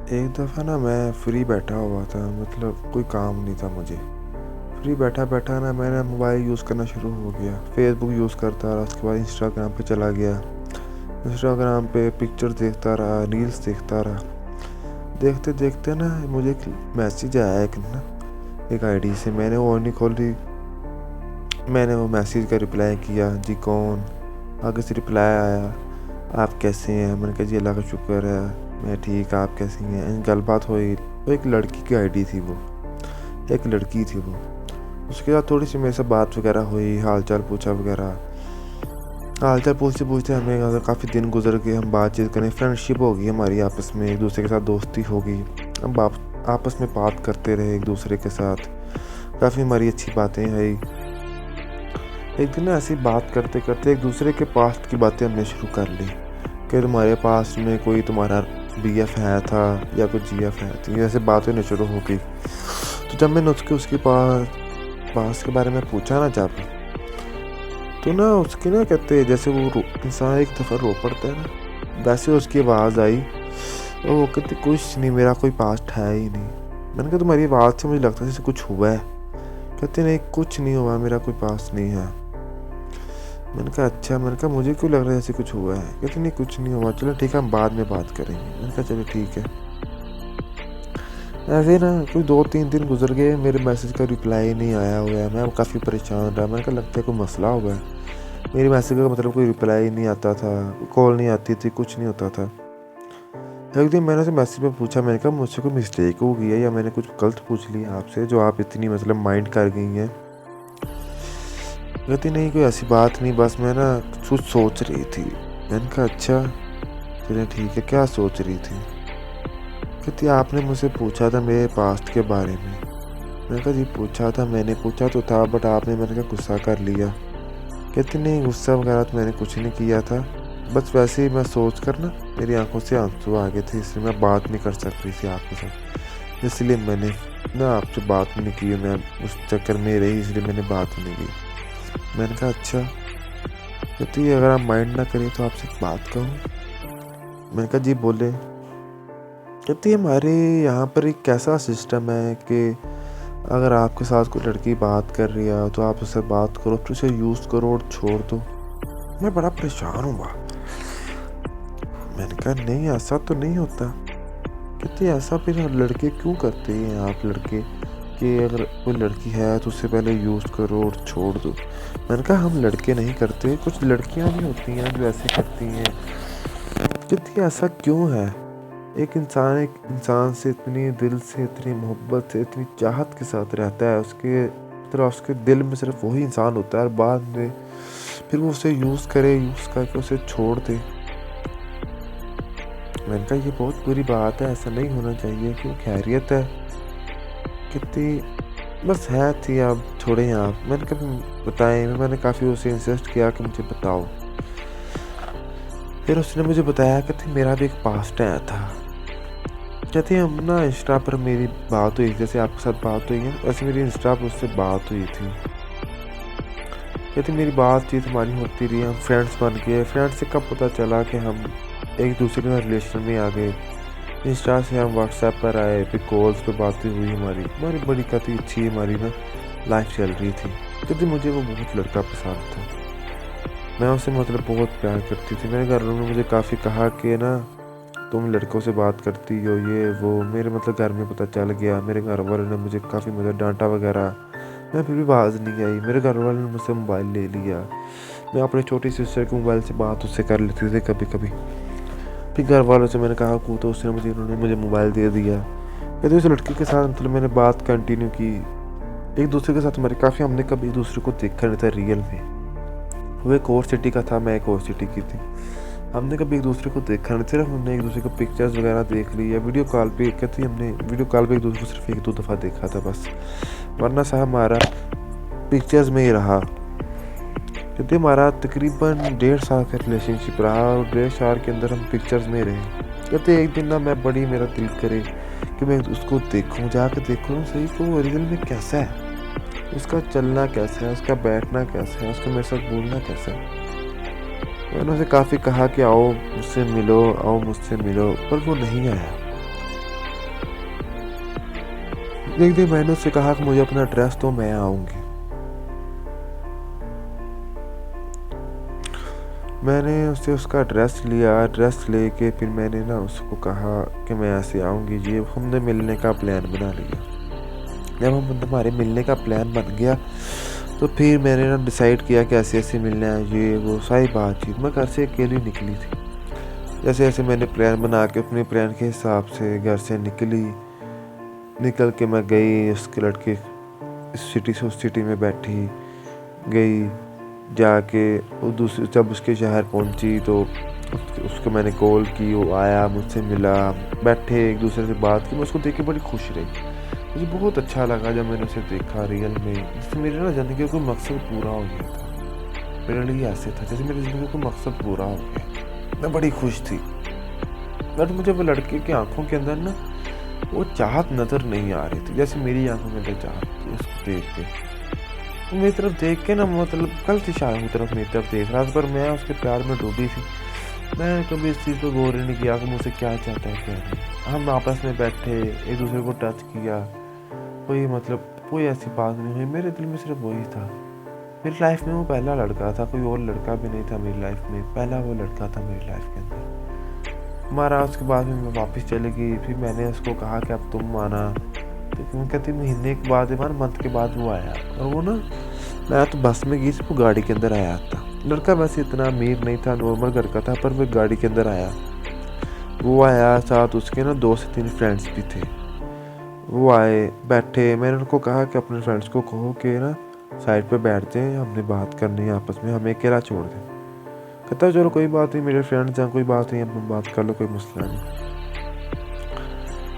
एक दफ़ा ना मैं फ्री बैठा हुआ था, मतलब कोई काम नहीं था मुझे। फ्री बैठा बैठा ना मैंने मोबाइल यूज़ करना शुरू हो गया। फेसबुक यूज़ करता रहा, उसके बाद इंस्टाग्राम पे चला गया। इंस्टाग्राम पे पिक्चर देखता रहा, रील्स देखता रहा। देखते देखते ना मुझे एक मैसेज आया एक आईडी से। मैंने वो नहीं खोली। मैंने वो मैसेज का रिप्लाई किया, जी कौन। आगे से रिप्लाई आया, आप कैसे हैं। मैंने कहा जी अल्लाह का शुक्र है, मैं ठीक, आप कैसी हैं। गलबात हुई। वो एक लड़की की आईडी थी, वो एक लड़की थी वो। उसके साथ थोड़ी सी मेरे से बात वगैरह हुई, हाल चाल पूछा वगैरह। हाल चाल पूछते पूछते हमें काफ़ी दिन गुजर गए। हम बातचीत करें, फ्रेंडशिप हो गई हमारी आपस में, एक दूसरे के साथ दोस्ती हो गई। हम आपस में बात करते रहे एक दूसरे के साथ। काफ़ी हमारी अच्छी बातें आई। एक दिन ना ऐसी बात करते करते एक दूसरे के पास्ट की बातें हमने शुरू कर ली कि तुम्हारे पास्ट में कोई तुम्हारा बीएफ है था या कुछ जीएफ है थी। ऐसे बातें होनी शुरू हो गई। तो जब मैंने उसके पास्ट के बारे में पूछा ना, जब तो ना उसकी ना कहते जैसे वो इंसान एक दफ़ा रो पड़ता है ना, वैसे उसकी आवाज़ आई। और वो कहती कुछ नहीं, मेरा कोई पास्ट है ही नहीं। मैंने कहा तुम्हारी आवाज़ से मुझे लगता है जैसे कुछ हुआ है। कहते नहीं, कुछ नहीं हुआ, मेरा कोई पास्ट नहीं है। मैंने कहा अच्छा। मैंने कहा मुझे क्यों लग रहा है जैसे कुछ हुआ है। कहते नहीं, कुछ नहीं हुआ, चलो ठीक है, हम बाद में बात करेंगे। मैंने कहा चलो ठीक है। ऐसे ना कोई 2-3 दिन गुजर गए, मेरे मैसेज का रिप्लाई नहीं आया हुआ है। मैं काफ़ी परेशान रहा। मैंने कहा लगता है कोई मसला हुआ है। मेरी मैसेज का मतलब कोई रिप्लाई नहीं आता था, कॉल नहीं आती थी, कुछ नहीं होता था। एक दिन मैंने उसे मैसेज में पूछा, मैंने कहा मुझसे कोई मिस्टेक हो गई है या मैंने कुछ गलत पूछ लिया आपसे जो आप इतनी मतलब माइंड कर गई हैं। कहती नहीं, कोई ऐसी बात नहीं, बस मैं ना कुछ सोच रही थी। मैंने कहा अच्छा, चलिए ठीक है, क्या सोच रही थी। कहती आपने मुझसे पूछा था मेरे पास्ट के बारे में। मैंने कहा जी पूछा था, मैंने पूछा तो था, बट आपने मैंने कहा गुस्सा कर लिया। कहती नहीं, गुस्सा वगैरह तो मैंने कुछ नहीं किया था, बस वैसे ही मैं सोच कर ना मेरी आंखों से आंसू आ गए थे, इसलिए मैं बात नहीं कर सक रही थी आपके साथ, इसलिए मैंने ना आपसे बात नहीं की। मैं उस चक्कर में रही, इसलिए मैंने बात नहीं की। मैंने कहा अच्छा। कहती अगर आप माइंड ना करें तो आपसे एक बात कहूँ। मैंने कहा जी बोले। कहती हमारे यहाँ पर एक कैसा सिस्टम है कि अगर आपके साथ कोई लड़की बात कर रही है तो आप उससे बात करो, फिर उसे यूज़ करो और छोड़ दो। मैं बड़ा परेशान हुआ। मैंने कहा नहीं, ऐसा तो नहीं होता। कहती ऐसा फिर लड़के क्यों करते हैं आप लड़के, कि अगर कोई लड़की है तो उससे पहले यूज़ करो और छोड़ दो। मैंने कहा हम लड़के नहीं करते, कुछ लड़कियां भी होती हैं जो ऐसे करती हैं। कहती ऐसा क्यों है। एक इंसान से इतनी दिल से, इतनी मोहब्बत से, इतनी चाहत के साथ रहता है, उसके दिल में सिर्फ वही इंसान होता है, और बाद में फिर वो उसे यूज़ करके उसे छोड़ दे। मैंने कहा ये बहुत बुरी बात है, ऐसा नहीं होना चाहिए। क्यों, खैरियत है। कितनी बस है थी, आप छोड़ें आप। मैंने कहा बताएं। मैंने काफ़ी उसे इंसिस्ट किया कि मुझे बताओ। फिर उसने मुझे बताया कि मेरा भी एक पास्ट आया था। कहती हम ना इंस्टा पर मेरी बात हुई, जैसे आपके साथ बात हुई है वैसे मेरी इंस्टा पर उससे बात हुई थी। कहती मेरी बातचीत हमारी होती रही, हम फ्रेंड्स बन गए। फ्रेंड्स से कब पता चला कि हम एक दूसरे के साथ रिलेशन में आ गए। इंस्टा से हम व्हाट्सएप पर आए, फिर कॉल्स पे बातें हुई। हमारी बड़ी काफ़ी अच्छी हमारी ना लाइफ चल रही थी। क्योंकि मुझे वो बहुत लड़का पसंद था, मैं उससे मतलब बहुत प्यार करती थी। मेरे घर वालों ने मुझे काफ़ी कहा कि ना तुम लड़कों से बात करती हो, ये वो। मेरे मतलब घर में पता चल गया। मेरे घर वालों ने मुझे काफ़ी मतलब डांटा वगैरह। मैं फिर भी बाज नहीं आई। मेरे घर वालों ने मुझसे मोबाइल ले लिया। मैं अपने छोटी सिस्टर के मोबाइल से बात उससे कर लेती थी कभी कभी। फिर घर वालों से मैंने कहा को तो उन्होंने मुझे मोबाइल दे दिया। कहते उस लड़की के साथ मतलब मैंने बात कंटिन्यू की। एक दूसरे के साथ हमारी काफ़ी, हमने कभी एक दूसरे को देखा नहीं था रियल में। वो एक और सिटी का था, मैं एक और सिटी की थी। हमने कभी एक दूसरे को देखा नहीं, सिर्फ हमने एक दूसरे को पिक्चर्स वगैरह देख ली या वीडियो कॉल पे। कहती हमने वीडियो कॉल पे एक दूसरे को सिर्फ 1-2 दफ़ा देखा था बस, वरना साहब हमारा पिक्चर्स में ही रहा। कहते हमारा तकरीबन 1.5 साल का रिलेशनशिप रहा और 1.5 साल के अंदर हम पिक्चर्स में रहे। कहते एक दिन ना मैं बड़ी मेरा दिल करे कि मैं उसको देखूं, जाकर देखूं सही को वो रियल में कैसा है, उसका चलना कैसा है, उसका बैठना कैसा है, उसका मेरे साथ बोलना कैसा है। मैंने उसे काफ़ी कहा कि आओ मुझसे मिलो, आओ मुझसे मिलो, पर वो नहीं आया। एक दिन मैंने उससे कहा कि मुझे अपना एड्रेस तो मैं आऊँगी। मैंने उससे उसका एड्रेस लिया, एड्रेस लेके फिर मैंने ना उसको कहा कि मैं ऐसे आऊँगी जी। हमने मिलने का प्लान बना लिया। जब हमारे मिलने का प्लान बन गया तो फिर मैंने ना डिसाइड किया कि ऐसे ऐसे मिलना है, ये वो सारी बातचीत। मैं घर से अकेली निकली थी। जैसे जैसे मैंने प्लान बना के अपने प्लान के हिसाब से घर से निकल के मैं गई उसके लड़के इस सिटी से उस सिटी में बैठी गई। जाके वो दूसरे जब उसके शहर पहुंची तो उसको मैंने कॉल की, वो आया, मुझसे मिला, बैठे एक दूसरे से बात की। मैं उसको देख के बड़ी खुश रही। मुझे बहुत अच्छा लगा जब मैंने उसे देखा रियल में। जैसे मेरे ना ज़िंदगी का कोई मकसद पूरा हो गया था। मेरे लिए ऐसे था जैसे मेरी ज़िंदगी का कोई मकसद पूरा हो गया। मैं बड़ी खुश थी। बट मुझे वो लड़के की आंखों के अंदर ना वो चाहत नज़र नहीं आ रही थी जैसे मेरी आंखों के अंदर चाहत थी। उसको देख के वो मेरी तरफ देख के ना मतलब गलत इशारों की तरफ मेरी तरफ देख रहा था, पर मैं उसके प्यार में डूबी थी। मैंने कभी इस चीज़ पर गौर ही नहीं किया कि मुझसे क्या चाहता है क्या नहीं। हम आपस में बैठे, एक दूसरे को टच किया, कोई ऐसी बात नहीं हुई। मेरे दिल में सिर्फ वही था। मेरी लाइफ में वो पहला लड़का था, कोई और लड़का भी नहीं था मेरी लाइफ में। पहला वो लड़का था मेरी लाइफ के अंदर हमारा। उसके बाद में मैं वापस चली गई। फिर मैंने उसको कहा कि अब तुम आना, तो क्यों कहती महीने के बाद, मंथ के बाद वो आया। और वो ना मैं तो बस में गई थी, वो गाड़ी के अंदर आया था। लड़का वैसे इतना अमीर नहीं था, नॉर्मल घर का था, पर वो गाड़ी के अंदर आया। वो आया, साथ उसके ना 2 से 3 फ्रेंड्स भी थे। वो आए, बैठे। मैंने उनको कहा कि अपने फ्रेंड्स को कहो कि ना साइड पे बैठ जाएं, हमने बात करनी है आपस में, हमें अकेला छोड़ दें। कहता चलो कोई बात नहीं, मेरे फ्रेंड्स हैं, कोई बात नहीं, अब बात कर लो, कोई मसला नहीं।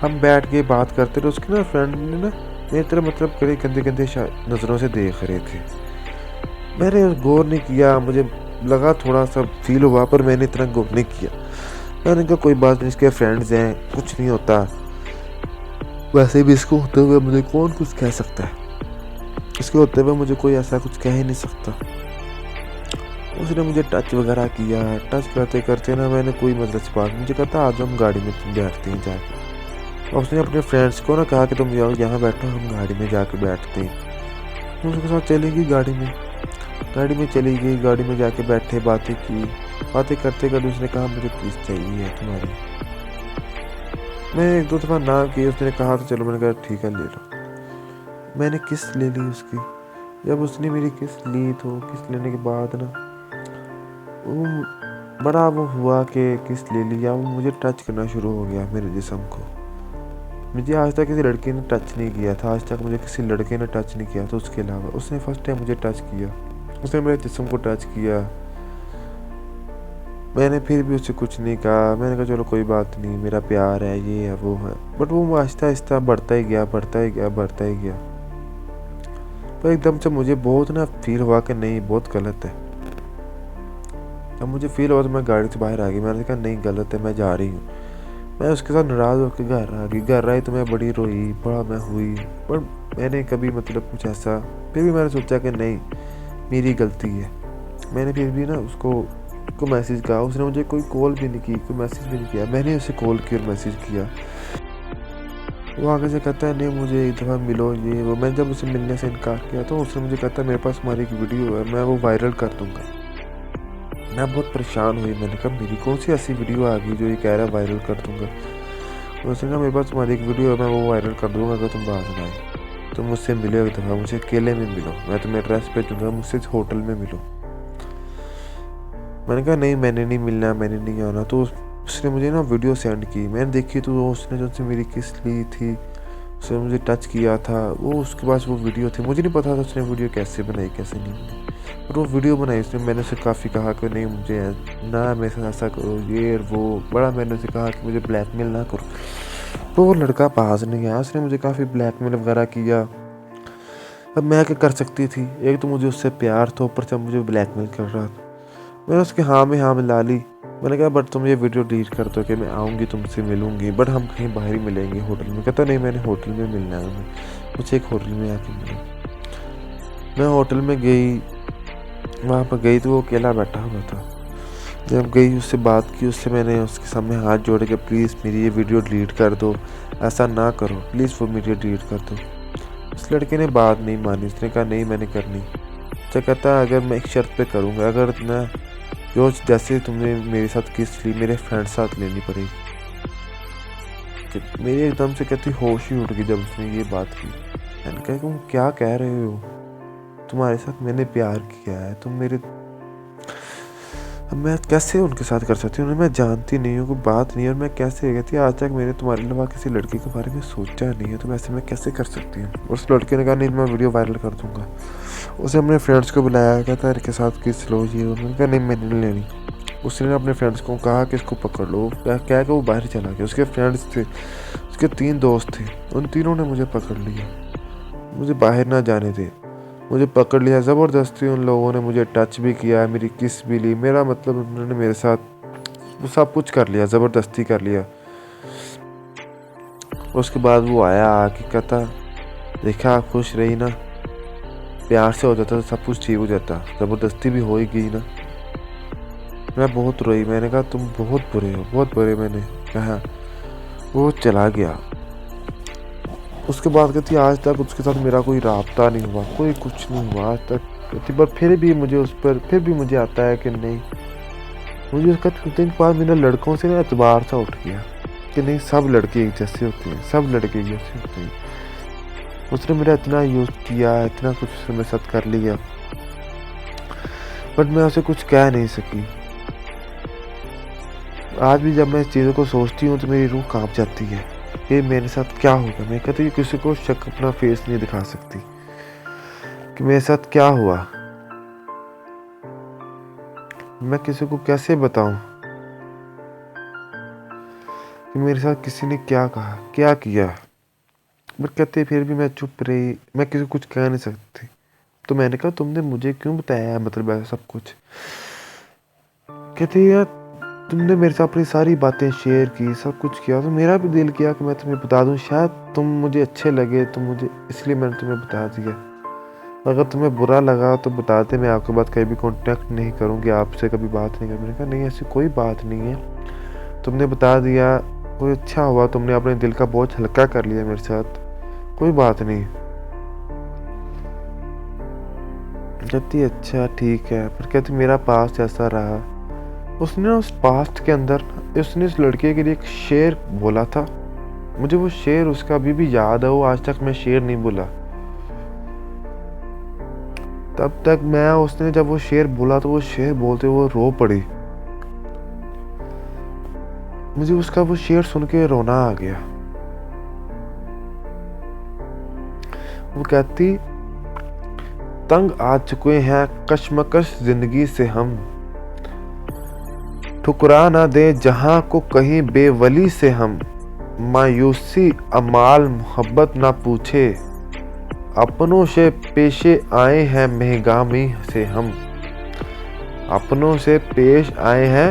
हम बैठ के बात करते रहे। उसके ना फ्रेंड ने ना मेरी तरफ मतलब बड़े गंदे गंदे नज़रों से देख रहे थे। मैंने गौर नहीं किया, मुझे लगा थोड़ा सा फील हुआ, पर मैंने इतना गौर नहीं किया। मैंने कहा कोई बात नहीं, इसके फ्रेंड्स हैं, कुछ नहीं होता। वैसे भी इसको होते हुए मुझे कौन कुछ कह सकता है, इसके होते हुए मुझे कोई ऐसा कुछ कह ही नहीं सकता। उसने मुझे टच वगैरह किया। टच करते करते ना मैंने कोई मतलब से बात, मुझे कहता आज हम गाड़ी में बैठते हैं जाके। और उसने अपने फ्रेंड्स को ना कहा कि तुम यहाँ बैठो, हम गाड़ी में जाके बैठते हैं। उसके साथ चली गई गाड़ी में चली गई। गाड़ी में जाके बैठे, बातें की। बातें करते करते उसने कहा मुझे किस चाहिए तुम्हारी। मैं 1-2 दफ़ा ना की। उसने कहा तो चलो, मैंने कहा ठीक है ले लो। मैंने किस ले ली उसकी। जब उसने मेरी किस ली तो किस लेने के बाद ना वो बड़ा वो हुआ कि किस ले लिया। वो मुझे टच करना शुरू हो गया मेरे जिस्म को। मुझे आज तक किसी लड़के ने टच नहीं किया था, आज तक मुझे किसी लड़के ने टच नहीं किया था उसके अलावा। उसने फर्स्ट टाइम मुझे टच किया, उसने मेरे जिस्म को टच किया। मैंने फिर भी उससे कुछ नहीं कहा। मैंने कहा चलो कोई बात नहीं, मेरा प्यार है, ये है वो है। बट वो आहिस्ता आहिस्ता बढ़ता ही गया। पर एकदम से मुझे बहुत ना फील हुआ कि नहीं बहुत गलत है। अब मुझे फील हुआ तो मैं गाड़ी से बाहर आ गई। मैंने कहा नहीं गलत है, मैं जा रही हूँ। मैं उसके साथ नाराज़ होकर घर आ गई। घर आई तो मैं बड़ी रोई, बड़ा मैं हुई। पर मैंने कभी मतलब कुछ ऐसा, फिर भी मैंने सोचा कि नहीं मेरी गलती है। मैंने फिर भी ना उसको मैसेज कहा। उसने मुझे कोई कॉल भी नहीं की, कोई मैसेज भी नहीं किया। मैंने उसे कॉल किया और मैसेज किया। वो आगे से कहता है नहीं मुझे एक दफ़ा मिलो, ये वो। मैं जब उसे मिलने से इनकार किया तो उसने मुझे कहता है मेरे पास तुम्हारी एक वीडियो है, मैं वो वायरल कर दूँगा। मैं बहुत परेशान हुई। मैंने कहा मेरी कौन सी ऐसी वीडियो आ गई जो ये कह रहा है वायरल कर दूँगा। उसने कहा मेरे पास तुम्हारी एक वीडियो है, मैं वो वायरल कर दूँगा अगर तुम बाहर ना आए। तुम मुझसे मिलो एक दफ़ा, मुझे अकेले में मिलो, मैं तुम्हें एड्रेस भेजूँगा, मुझसे होटल में मिलो। मैंने कहा नहीं मैंने नहीं मिलना, मैंने नहीं आना। तो उसने मुझे ना वीडियो सेंड की। मैंने देखी तो उसने जो मेरी किस ली थी, उसने मुझे टच किया था, वो उसके पास वो वीडियो थी। मुझे नहीं पता था उसने वीडियो कैसे बनाई कैसे नहीं बनाई, पर वो वीडियो बनाई उसने। मैंने उसे काफ़ी कहा कि नहीं मुझे ना मेरे साथ ऐसा करो, ये वो बड़ा। मैंने उसे कहा कि मुझे ब्लैकमेल ना करो, तो वो लड़का पास नहीं आया। उसने मुझे काफ़ी ब्लैकमेल वगैरह किया। अब मैं क्या कर सकती थी, एक तो मुझे उससे प्यार था, ऊपर से मुझे ब्लैकमेल कर रहा था। मैंने उसके हाँ में ला ली। मैंने कहा बट तुम ये वीडियो डिलीट कर दो कि मैं आऊँगी तुमसे मिलूँगी, बट हम कहीं बाहर ही मिलेंगे होटल में। कहता नहीं मैंने होटल में मिलना है, मुझे एक होटल में आके मिलो। मैं होटल में गई, वहाँ पर गई तो वो अकेला बैठा हुआ था। जब गई उससे बात की, उससे मैंने उसके सामने हाथ जोड़ के प्लीज़ मेरी ये वीडियो डिलीट कर दो, ऐसा ना करो प्लीज़, वो वीडियो डिलीट कर दो। उस लड़के ने बात नहीं मानी, उसने कहा नहीं मैंने करनी। अच्छा कहता अगर मैं एक शर्त पे करूँगा, अगर मैं जो जैसे तुमने मेरे साथ किस ली मेरे फ्रेंड साथ लेनी पड़ेगी। मेरी एकदम से कहती होश ही उठ गई जब उसने ये बात की। मैंने कहा तुम क्या कह रहे हो, तुम्हारे साथ मैंने प्यार किया है, तुम मेरे, अब मैं कैसे उनके साथ कर सकती हूँ, उन्हें मैं जानती नहीं हूँ, कोई बात नहीं है, और मैं कैसे कहती आज तक मैंने तुम्हारे अलावा किसी लड़के के बारे में सोचा नहीं है, तो वैसे मैं कैसे कर सकती हूँ। उस लड़के ने कहा नहीं मैं वीडियो वायरल कर दूंगा। उसे अपने फ्रेंड्स को बुलाया, कहता इनके साथ किस लो ये, उन्होंने कहा नहीं मैंने नहीं लेनी। उसने अपने फ्रेंड्स को कहा कि इसको पकड़ लो, कह के वो बाहर चला गया। उसके फ्रेंड्स थे, उसके 3 दोस्त थे, उन तीनों ने मुझे पकड़ लिया, मुझे बाहर ना जाने दे, मुझे पकड़ लिया ज़बरदस्ती। उन लोगों ने मुझे टच भी किया, मेरी किस भी ली, मेरा मतलब उन्होंने मेरे साथ वो सब कुछ कर लिया, ज़बरदस्ती कर लिया। उसके बाद वो आया आके कहता देखा आप खुश रही ना, प्यार से हो जाता तो सब कुछ ठीक हो जाता, ज़बरदस्ती भी हो ही गई ना। मैं बहुत रोई, मैंने कहा तुम बहुत बुरे हो, बहुत बुरे, मैंने कहा। वो चला गया। उसके बाद कहती आज तक उसके साथ मेरा कोई राब्ता नहीं हुआ, कोई कुछ नहीं हुआ आज तक कहती, पर फिर भी मुझे उस पर फिर भी मुझे आता है कि नहीं, मुझे उसका दिन बाद मेरा लड़कों से ना एतबार सा उठ गया कि नहीं सब लड़के एक जैसे होते हैं, सब लड़के एक जैसे होते हैं। उसने मेरा इतना यूज़ किया, इतना कुछ उसने मेरे साथ कर लिया, बट मैं उसे कुछ कह नहीं सकी। आज भी जब मैं इस चीज़ों को सोचती हूँ तो मेरी रूह कांप जाती है कि मेरे साथ क्या होगा। मैं कहती हूँ किसी को शक अपना फेस नहीं दिखा सकती कि मेरे साथ क्या हुआ, मैं किसी को कैसे बताऊं कि मेरे साथ किसी ने क्या कहा क्या किया। बट कहते फिर भी मैं चुप रही, मैं किसी को कुछ कह नहीं सकती। तो मैंने कहा तुमने मुझे क्यों बताया, मतलब ऐसा सब कुछ। कहते यार तुमने मेरे साथ अपनी सारी बातें शेयर की, सब कुछ किया, तो मेरा भी दिल किया कि मैं तुम्हें बता दूं, शायद तुम मुझे अच्छे लगे तो मुझे, इसलिए मैंने तुम्हें बता दिया। अगर तुम्हें बुरा लगा तो बताते, मैं आपके बाद कभी कांटेक्ट नहीं करूँगी, आपसे कभी बात नहीं करूँगी। मैंने कहा नहीं ऐसी कोई बात नहीं है, तुमने बता दिया, कोई अच्छा हुआ, तुमने अपने दिल का बोझ हल्का कर लिया मेरे साथ, कोई बात नहीं। कहती अच्छा ठीक है, पर कहती मेरा पास्ट ऐसा रहा। उसने उस पास्ट के अंदर उसने उस लड़के के लिए एक शेर बोला था, मुझे वो शेर उसका अभी भी याद है, वो आज तक मैं शेर नहीं बोला। तब तक मैं, उसने जब वो शेर बोला तो वो शेर बोलते वो रो पड़ी, मुझे उसका वो शेर सुन के रोना आ गया। वो कहती तंग आ चुके हैं कश्मकश जिंदगी से हम, ठुकरा ना दे जहां को कहीं बेवली से हम, मायूसी अमाल मोहब्बत ना पूछे, अपनों से पेशे आए हैं महगामी से हम, अपनों से पेश आए हैं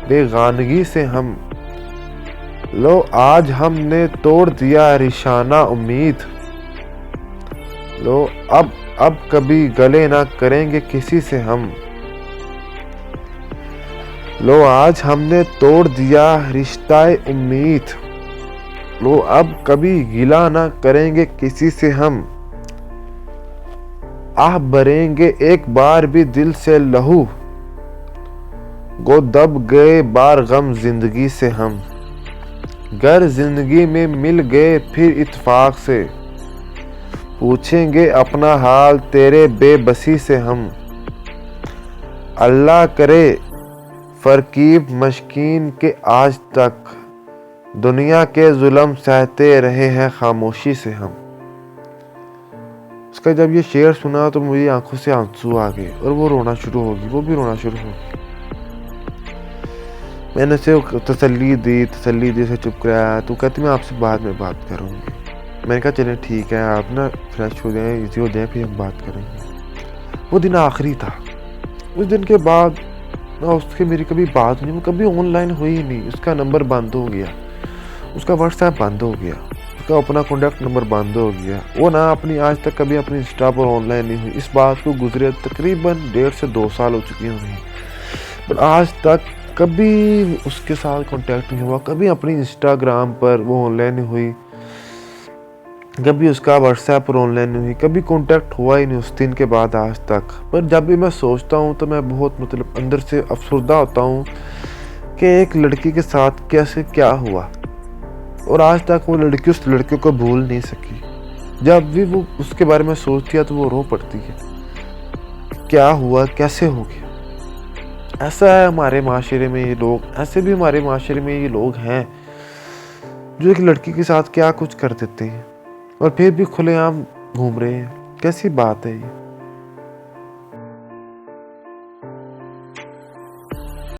बेगानगी से हम, लो आज हमने तोड़ दिया रिशाना उम्मीद, लो अब कभी गले ना करेंगे किसी से हम, लो आज हमने तोड़ दिया रिश्ताए उम्मीद, लो अब कभी गिला ना करेंगे किसी से हम, आह भरेंगे एक बार भी दिल से लहू, गो दब गए बार गम जिंदगी से हम, गर जिंदगी में मिल गए फिर इत्तेफाक से, पूछेंगे अपना हाल तेरे बेबसी से हम, अल्लाह करे फरकीब मशकीन के आज तक दुनिया के जुल्म सहते रहे हैं खामोशी से हम। उसका जब ये शेर सुना तो मुझे आंखों से आंसू आ गए और वो रोना शुरू होगी, वो भी रोना शुरू होगी। मैंने उसे तसल्ली दी, उसे चुप कराया। तो कहती मैं आपसे बाद में बात करूँगी। मैंने कहा चलें ठीक है, आप ना फ्रेश हो जाएं, इजी हो जाएं, फिर हम बात करेंगे। वो दिन आखिरी था। उस दिन के बाद ना उसके मेरी कभी बात नहीं, वो कभी ऑनलाइन हुई ही नहीं। उसका नंबर बंद हो गया, उसका व्हाट्सएप बंद हो गया, उसका अपना कॉन्टैक्ट नंबर बंद हो गया। वो ना अपनी आज तक कभी अपनी इंस्टा पर ऑनलाइन नहीं हुई। इस बात को गुजरे तकरीबन 1.5 से 2 साल हो चुके हैं। पर आज तक कभी उसके साथ कांटेक्ट नहीं हुआ, कभी अपनी इंस्टाग्राम पर वो ऑनलाइन नहीं हुई, कभी उसका व्हाट्सएप पर ऑनलाइन नहीं हुई, कभी कांटेक्ट हुआ ही नहीं उस दिन के बाद आज तक। पर जब भी मैं सोचता हूँ तो मैं बहुत अंदर से अफसरदा होता हूँ कि एक लड़की के साथ कैसे क्या हुआ, और आज तक वो लड़की उस लड़के को भूल नहीं सकी। जब भी वो उसके बारे में सोचती है तो वो रो पड़ती है, क्या हुआ, कैसे हो गया। ऐसा है हमारे माशरे में ये लोग, ऐसे भी हमारे माशरे में ये लोग हैं जो एक लड़की के साथ क्या कुछ कर देते हैं और फिर भी खुलेआम घूम रहे हैं। कैसी बात है ये।